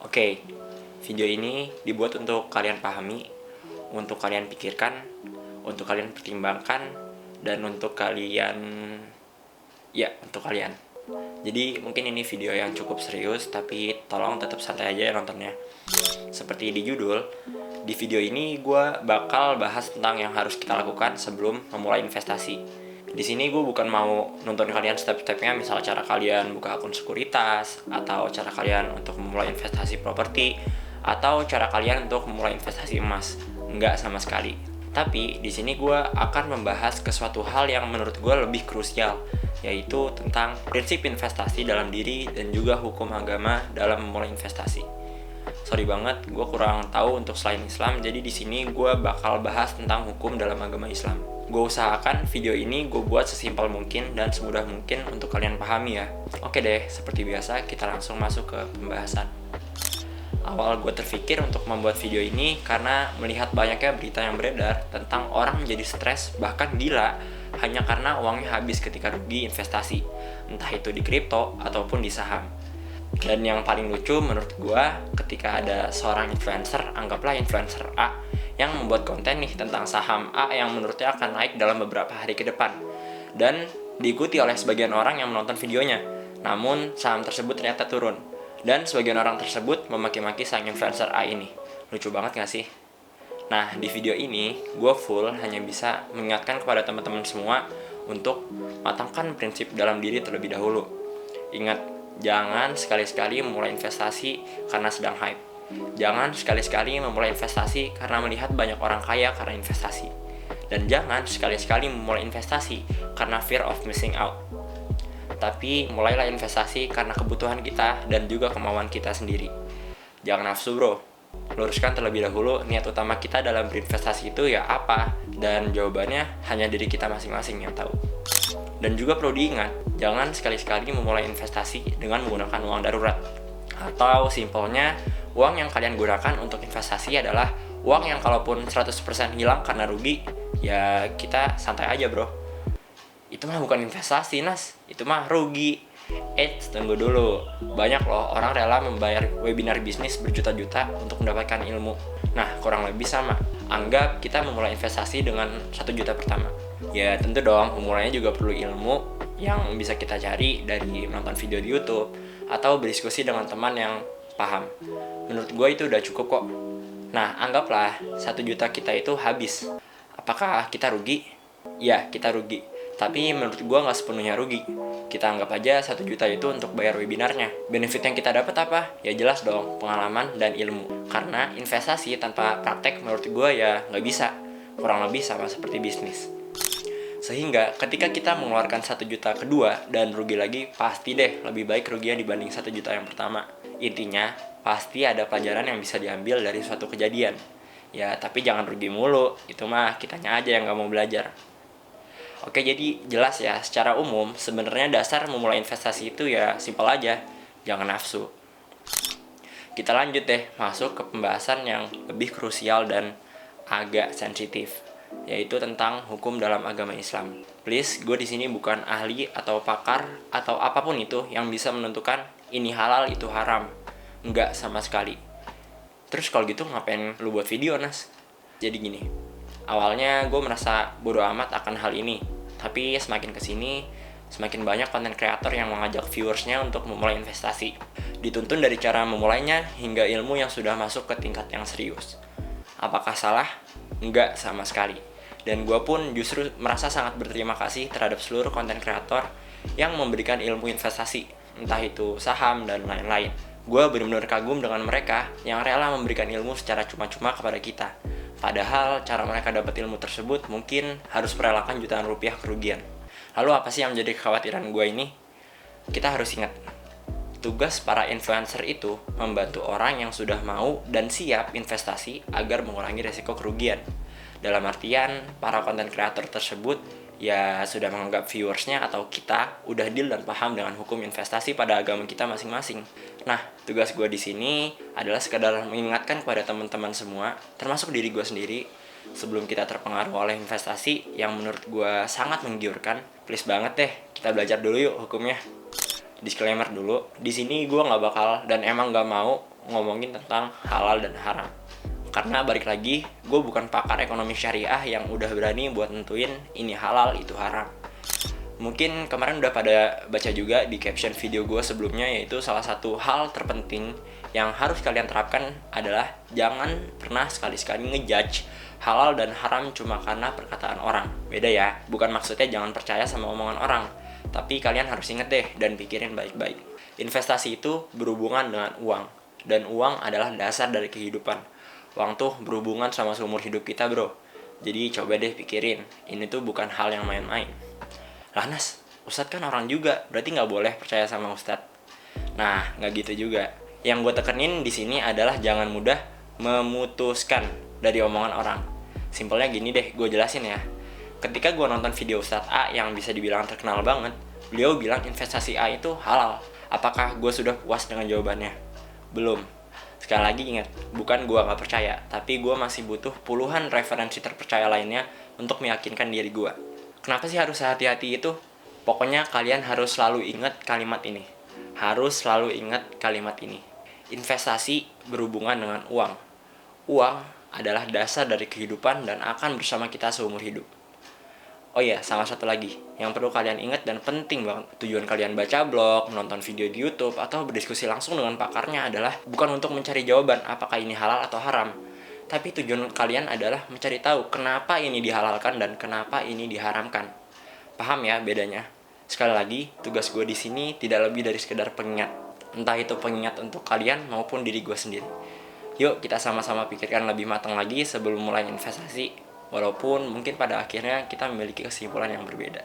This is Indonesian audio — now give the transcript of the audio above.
Oke, video ini dibuat untuk kalian pahami, untuk kalian pikirkan, untuk kalian pertimbangkan, dan untuk kalian, untuk kalian. Jadi mungkin ini video yang cukup serius, tapi tolong tetap santai aja ya nontonnya. Seperti di judul, di video ini gue bakal bahas tentang yang harus kita lakukan sebelum memulai investasi. Di sini gue bukan mau nonton kalian step-stepnya, misal cara kalian buka akun sekuritas, atau cara kalian untuk memulai investasi properti, atau cara kalian untuk memulai investasi emas. Enggak sama sekali. Tapi di sini gue akan membahas ke suatu hal yang menurut gue lebih krusial, yaitu tentang prinsip investasi dalam diri dan juga hukum agama dalam memulai investasi. Sorry banget, gue kurang tahu untuk selain Islam, jadi di sini gue bakal bahas tentang hukum dalam agama Islam. Gue usahakan video ini gue buat sesimpel mungkin dan semudah mungkin untuk kalian pahami ya. Oke deh, seperti biasa kita langsung masuk ke pembahasan. Awal gue terpikir untuk membuat video ini karena melihat banyaknya berita yang beredar tentang orang menjadi stres bahkan gila hanya karena uangnya habis ketika rugi investasi, entah itu di kripto ataupun di saham. Dan yang paling lucu menurut gue ketika ada seorang influencer, anggaplah influencer A, yang membuat konten nih tentang saham A yang menurutnya akan naik dalam beberapa hari ke depan, dan diikuti oleh sebagian orang yang menonton videonya. Namun saham tersebut ternyata turun, dan sebagian orang tersebut memaki-maki sang influencer A ini. Lucu banget gak sih? Nah, di video ini gue full hanya bisa mengingatkan kepada teman-teman semua untuk matangkan prinsip dalam diri terlebih dahulu. Ingat, jangan sekali-sekali memulai investasi karena sedang hype. Jangan sekali-sekali memulai investasi karena melihat banyak orang kaya karena investasi. Dan jangan sekali-sekali memulai investasi karena fear of missing out. Tapi mulailah investasi karena kebutuhan kita dan juga kemauan kita sendiri. Jangan nafsu bro. Luruskan terlebih dahulu niat utama kita dalam berinvestasi itu ya apa. Dan jawabannya hanya diri kita masing-masing yang tahu. Dan juga perlu diingat, jangan sekali-sekali memulai investasi dengan menggunakan uang darurat. Atau simpelnya, uang yang kalian gunakan untuk investasi adalah uang yang kalaupun 100% hilang karena rugi, ya kita santai aja bro. Itu mah bukan investasi Nas, itu mah rugi. Tunggu dulu, banyak loh orang rela membayar webinar bisnis berjuta-juta untuk mendapatkan ilmu. Nah, kurang lebih sama. Anggap kita memulai investasi dengan 1 juta pertama. Ya tentu dong, memulainya juga perlu ilmu yang bisa kita cari dari nonton video di YouTube atau berdiskusi dengan teman yang paham. Menurut gue itu udah cukup kok. Nah, anggaplah 1 juta kita itu habis. Apakah kita rugi? Ya, kita rugi. Tapi menurut gue gak sepenuhnya rugi. Kita anggap aja 1 juta itu untuk bayar webinarnya. Benefit yang kita dapat apa? Ya jelas dong, pengalaman dan ilmu. Karena investasi tanpa praktek menurut gue ya gak bisa. Kurang lebih sama seperti bisnis. Sehingga ketika kita mengeluarkan 1 juta kedua dan rugi lagi, pasti deh lebih baik ruginya dibanding 1 juta yang pertama. Intinya, pasti ada pelajaran yang bisa diambil dari suatu kejadian. Ya, tapi jangan rugi mulu, itu mah kitanya aja yang gak mau belajar. Oke, jadi jelas ya, secara umum sebenarnya dasar memulai investasi itu ya simpel aja, jangan nafsu. Kita lanjut deh, masuk ke pembahasan yang lebih krusial dan agak sensitif, yaitu tentang hukum dalam agama Islam. Please, gue di sini bukan ahli atau pakar atau apapun itu yang bisa menentukan ini halal itu haram. Enggak sama sekali. Terus kalau gitu ngapain lu buat video, Nas? Jadi gini, awalnya gue merasa bodo amat akan hal ini, tapi semakin kesini, semakin banyak konten kreator yang mengajak viewersnya untuk memulai investasi. Dituntun dari cara memulainya hingga ilmu yang sudah masuk ke tingkat yang serius. Apakah salah? Enggak sama sekali. Dan gue pun justru merasa sangat berterima kasih terhadap seluruh konten kreator yang memberikan ilmu investasi, entah itu saham dan lain-lain. Gue benar-benar kagum dengan mereka yang rela memberikan ilmu secara cuma-cuma kepada kita. Padahal cara mereka dapat ilmu tersebut mungkin harus merelakan jutaan rupiah kerugian. Lalu apa sih yang menjadi kekhawatiran gue ini? Kita harus ingat, tugas para influencer itu membantu orang yang sudah mau dan siap investasi agar mengurangi resiko kerugian. Dalam artian, para konten kreator tersebut ya sudah menganggap viewersnya atau kita udah deal dan paham dengan hukum investasi pada agama kita masing-masing. Nah, tugas gue di sini adalah sekadar mengingatkan kepada teman-teman semua, termasuk diri gue sendiri, sebelum kita terpengaruh oleh investasi yang menurut gue sangat menggiurkan, please banget deh, kita belajar dulu yuk hukumnya. Disclaimer dulu, di sini gue nggak bakal dan emang nggak mau ngomongin tentang halal dan haram. Karena balik lagi, gue bukan pakar ekonomi syariah yang udah berani buat nentuin ini halal, itu haram. Mungkin kemarin udah pada baca juga di caption video gue sebelumnya, yaitu salah satu hal terpenting yang harus kalian terapkan adalah jangan pernah sekali-sekali ngejudge halal dan haram cuma karena perkataan orang. Beda ya, bukan maksudnya jangan percaya sama omongan orang, tapi kalian harus inget deh dan pikirin baik-baik. Investasi itu berhubungan dengan uang, dan uang adalah dasar dari kehidupan. Uang tuh berhubungan sama seumur hidup kita, bro. Jadi coba deh pikirin, ini tuh bukan hal yang main-main. Lah Nas, Ustadz kan orang juga, berarti nggak boleh percaya sama Ustadz. Nah, nggak gitu juga. Yang gue tekenin di sini adalah jangan mudah memutuskan dari omongan orang. Simpelnya gini deh, gue jelasin ya. Ketika gue nonton video Ustadz A yang bisa dibilang terkenal banget, beliau bilang investasi A itu halal. Apakah gue sudah puas dengan jawabannya? Belum. Sekali lagi ingat, bukan gue gak percaya, tapi gue masih butuh puluhan referensi terpercaya lainnya untuk meyakinkan diri gue. Kenapa sih harus hati-hati itu? Pokoknya kalian harus selalu ingat kalimat ini. Harus selalu ingat kalimat ini. Investasi berhubungan dengan uang. Uang adalah dasar dari kehidupan dan akan bersama kita seumur hidup. Oh iya, sama satu lagi yang perlu kalian ingat dan penting banget. Tujuan kalian baca blog, menonton video di YouTube, atau berdiskusi langsung dengan pakarnya adalah bukan untuk mencari jawaban apakah ini halal atau haram. Tapi tujuan kalian adalah mencari tahu kenapa ini dihalalkan dan kenapa ini diharamkan. Paham ya bedanya? Sekali lagi, tugas gue di sini tidak lebih dari sekedar pengingat. Entah itu pengingat untuk kalian maupun diri gue sendiri. Yuk kita sama-sama pikirkan lebih matang lagi sebelum mulai investasi. Walaupun mungkin pada akhirnya kita memiliki kesimpulan yang berbeda.